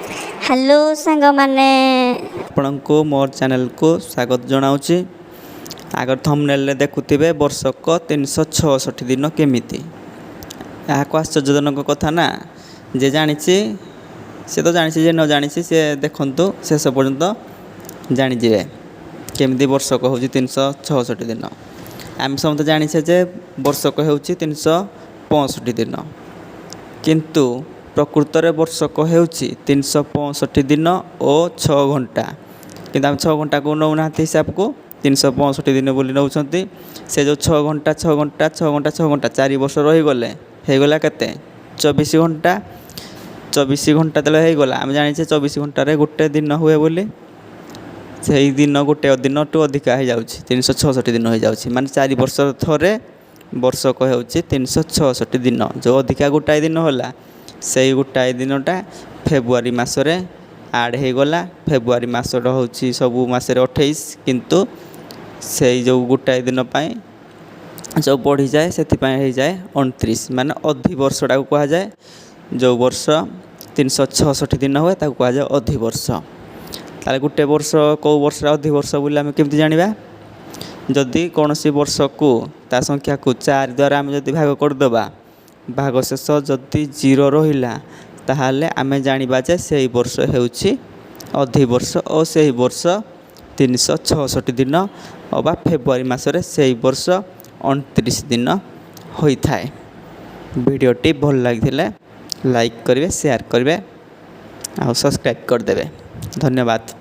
Hello सांग माने आपको मोर चैनल को स्वागत जनाऊँगी। आगर थंबनेल देखुथिबे वर्षक 366 दिन केमिति। यह आश्चर्यजनक कथा ना। जे जानी से तो जानी जे न जानी से देखंतु शेष पर्यंत जानीजे केमिति वर्षक हूँ 366 दिन। आम समस्त जानी जे वर्षक हूँ 365 दिन, किंतु प्रकृत में वर्षक हो 365 दिन और 6 घंटा। किंतु आम 6 घंटा को नौना हिसाब को 365 दिन बोली नौ से जो 6 घंटा 6 घंटा 6 घंटा 6 घंटा 4 वर्ष रहीगले होगला के 24 घंटा। 24 घंटा तेल होगला आम जाने 24 घंटे गोटे दिन हुए बोली से दिन गोटे दिन टू अधिका हो जाऊँ 366 दिन हो जाऊँ माने 4 वर्ष थरे वर्षक हो 366 दिन। जो अधिका गोटाए दिन होला से गोटाए दिनटा फेब्रुआरी मसरे आड होगला। फेब्रुआरी मसटा हूँ सबू मसरे 28, किंतु से जो गोटाए दिन जो बढ़ी जाए से हो जाए 29 माने अधि वर्षटा को कह जाए। जो वर्ष 366 दिन हुए ताको कह जाए अधि वर्ष। ताले गोटे वर्ष कौ वर्ष अधि वर्ष बोली आम केमती जानिबा? जदि कौन सी वर्ष को ता संख्या को 4 द्वारा आम जदि भाग करदेबा, भाग शेष जदि 0 रहिला ताहाले आमे जानिबा जे सेही वर्ष हेउछि अधि वर्ष और सेही वर्ष 366 दिन अबा फेब्रुआरी मासरे सेही वर्ष 29 दिन होइथाए। वीडियोटी भल लगिथिले लाइक करेंगे, शेयर करेंगे और सब्सक्राइब करदेवे। धन्यवाद।